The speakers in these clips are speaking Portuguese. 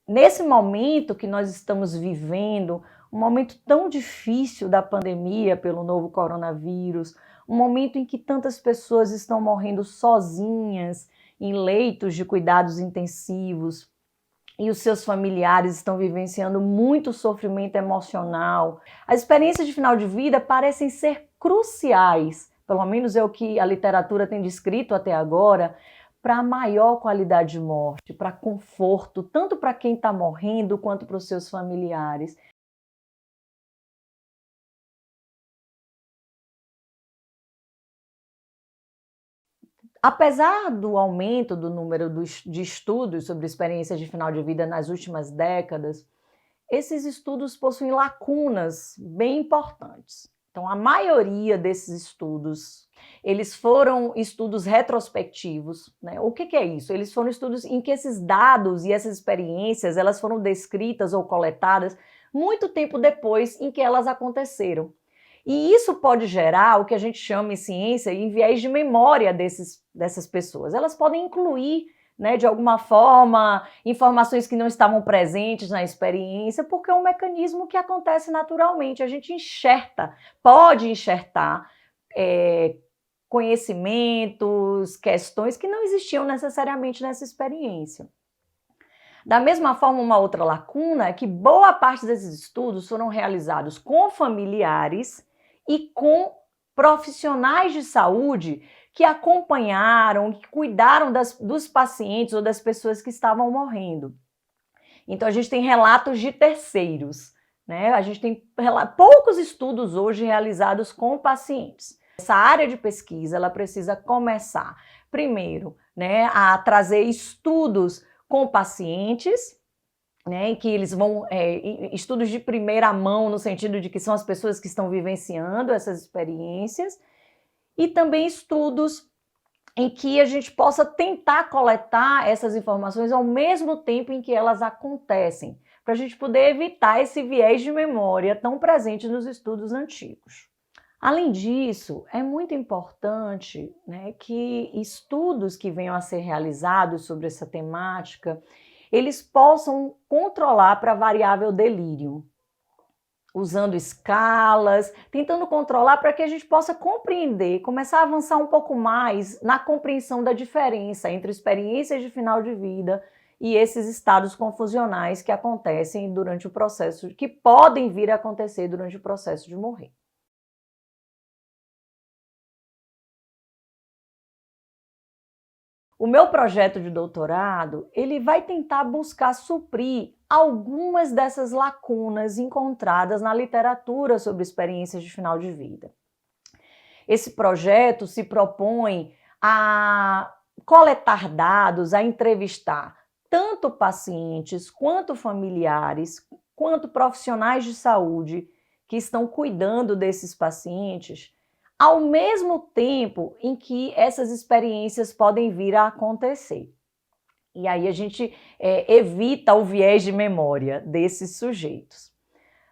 nesse momento que nós estamos vivendo, um momento tão difícil da pandemia pelo novo coronavírus, um momento em que tantas pessoas estão morrendo sozinhas em leitos de cuidados intensivos e os seus familiares estão vivenciando muito sofrimento emocional. As experiências de final de vida parecem ser cruciais, pelo menos é o que a literatura tem descrito até agora, para maior qualidade de morte, para conforto, tanto para quem está morrendo quanto para os seus familiares. Apesar do aumento do número de estudos sobre experiências de final de vida nas últimas décadas, esses estudos possuem lacunas bem importantes. Então, a maioria desses estudos, eles foram estudos retrospectivos, né? O que é isso? Eles foram estudos em que esses dados e essas experiências, elas foram descritas ou coletadas muito tempo depois em que elas aconteceram. E isso pode gerar o que a gente chama em ciência em viés de memória dessas pessoas. Elas podem incluir, né, de alguma forma, informações que não estavam presentes na experiência, porque é um mecanismo que acontece naturalmente. A gente pode enxertar conhecimentos, questões que não existiam necessariamente nessa experiência. Da mesma forma, uma outra lacuna é que boa parte desses estudos foram realizados com familiares e com profissionais de saúde que acompanharam, que cuidaram dos pacientes ou das pessoas que estavam morrendo. Então, a gente tem relatos de terceiros, né? A gente tem poucos estudos hoje realizados com pacientes. Essa área de pesquisa, ela precisa começar, primeiro, né, a trazer estudos com pacientes, né, em que eles vão, estudos de primeira mão, no sentido de que são as pessoas que estão vivenciando essas experiências, e também estudos em que a gente possa tentar coletar essas informações ao mesmo tempo em que elas acontecem, para a gente poder evitar esse viés de memória tão presente nos estudos antigos. Além disso, é muito importante, né, que estudos que venham a ser realizados sobre essa temática, eles possam controlar para a variável delírio, usando escalas, tentando controlar para que a gente possa compreender, começar a avançar um pouco mais na compreensão da diferença entre experiências de final de vida e esses estados confusionais que acontecem durante o processo, que podem vir a acontecer durante o processo de morrer. O meu projeto de doutorado, ele vai tentar buscar suprir algumas dessas lacunas encontradas na literatura sobre experiências de final de vida. Esse projeto se propõe a coletar dados, a entrevistar tanto pacientes, quanto familiares, quanto profissionais de saúde que estão cuidando desses pacientes, ao mesmo tempo em que essas experiências podem vir a acontecer. E aí a gente evita o viés de memória desses sujeitos.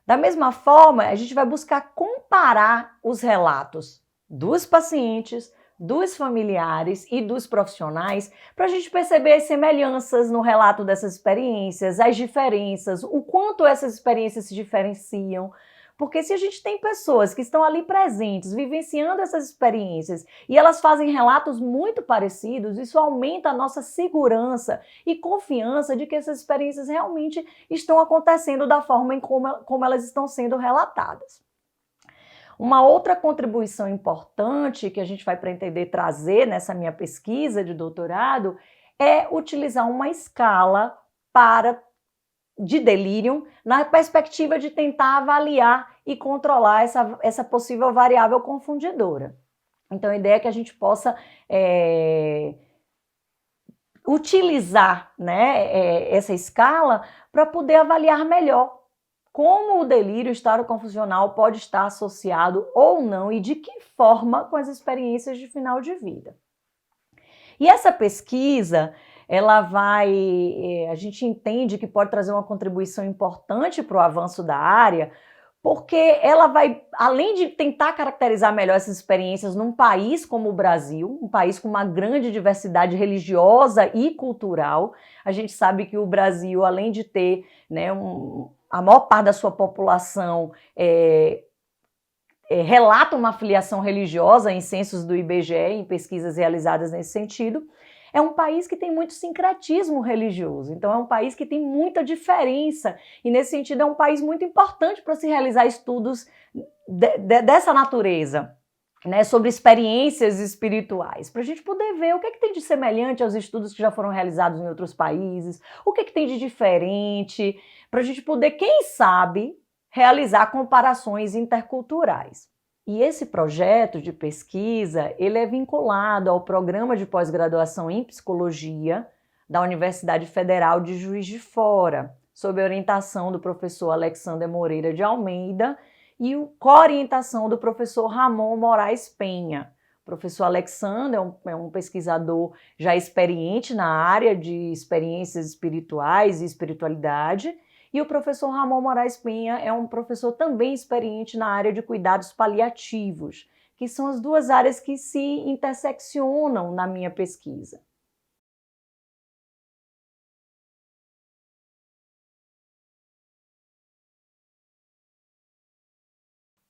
Da mesma forma, a gente vai buscar comparar os relatos dos pacientes, dos familiares e dos profissionais para a gente perceber as semelhanças no relato dessas experiências, as diferenças, o quanto essas experiências se diferenciam. Porque se a gente tem pessoas que estão ali presentes, vivenciando essas experiências, e elas fazem relatos muito parecidos, isso aumenta a nossa segurança e confiança de que essas experiências realmente estão acontecendo da forma como elas estão sendo relatadas. Uma outra contribuição importante que a gente vai pretender trazer nessa minha pesquisa de doutorado é utilizar uma escala de delírio na perspectiva de tentar avaliar e controlar essa possível variável confundidora. Então, a ideia é que a gente possa utilizar, né, essa escala para poder avaliar melhor como o delírio estado-confusional pode estar associado ou não e de que forma com as experiências de final de vida. E essa pesquisa, a gente entende que pode trazer uma contribuição importante para o avanço da área, porque ela vai, além de tentar caracterizar melhor essas experiências num país como o Brasil, um país com uma grande diversidade religiosa e cultural, a gente sabe que o Brasil, além de ter, né, a maior parte da sua população relata uma filiação religiosa em censos do IBGE, em pesquisas realizadas nesse sentido, é um país que tem muito sincretismo religioso, então é um país que tem muita diferença, e nesse sentido é um país muito importante para se realizar estudos dessa natureza, né, sobre experiências espirituais, para a gente poder ver o que tem de semelhante aos estudos que já foram realizados em outros países, o que tem de diferente, para a gente poder, quem sabe, realizar comparações interculturais. E esse projeto de pesquisa, ele é vinculado ao programa de pós-graduação em psicologia da Universidade Federal de Juiz de Fora, sob a orientação do professor Alexander Moreira de Almeida e com a orientação do professor Ramon Moraes Penha. O professor Alexander é um pesquisador já experiente na área de experiências espirituais e espiritualidade, e o professor Ramon Moraes Penha é um professor também experiente na área de cuidados paliativos, que são as duas áreas que se interseccionam na minha pesquisa.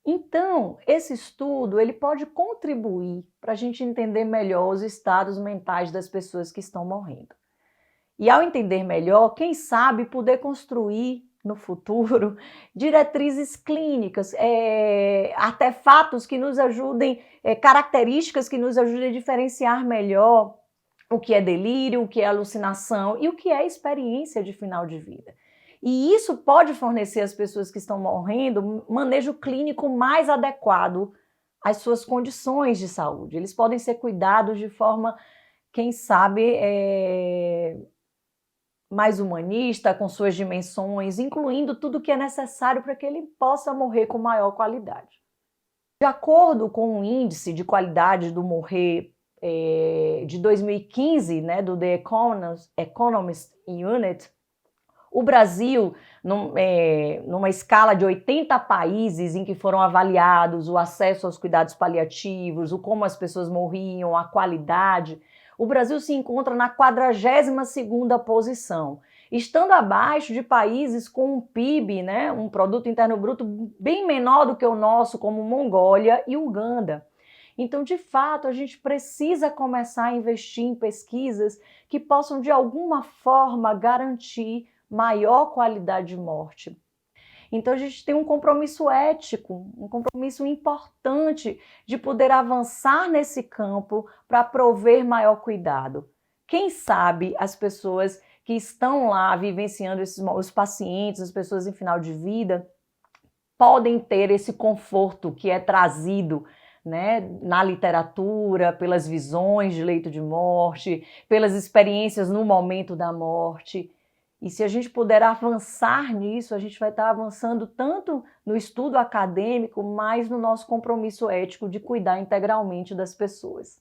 Então, esse estudo ele pode contribuir para a gente entender melhor os estados mentais das pessoas que estão morrendo. E ao entender melhor, quem sabe poder construir no futuro diretrizes clínicas, artefatos que nos ajudem, características que nos ajudem a diferenciar melhor o que é delírio, o que é alucinação e o que é experiência de final de vida. E isso pode fornecer às pessoas que estão morrendo um manejo clínico mais adequado às suas condições de saúde. Eles podem ser cuidados de forma, quem sabe, mais humanista, com suas dimensões, incluindo tudo que é necessário para que ele possa morrer com maior qualidade. De acordo com o índice de qualidade do morrer de 2015, né, do The Economist Unit, o Brasil, numa escala de 80 países em que foram avaliados o acesso aos cuidados paliativos, o como as pessoas morriam, a qualidade, o Brasil se encontra na 42ª posição, estando abaixo de países com um PIB, né, um produto interno bruto bem menor do que o nosso, como Mongólia e Uganda. Então, de fato, a gente precisa começar a investir em pesquisas que possam, de alguma forma, garantir maior qualidade de morte. Então, a gente tem um compromisso ético, um compromisso importante de poder avançar nesse campo para prover maior cuidado. Quem sabe as pessoas que estão lá vivenciando os pacientes, as pessoas em final de vida, podem ter esse conforto que é trazido, né, na literatura, pelas visões de leito de morte, pelas experiências no momento da morte. E se a gente puder avançar nisso, a gente vai estar avançando tanto no estudo acadêmico, mas no nosso compromisso ético de cuidar integralmente das pessoas.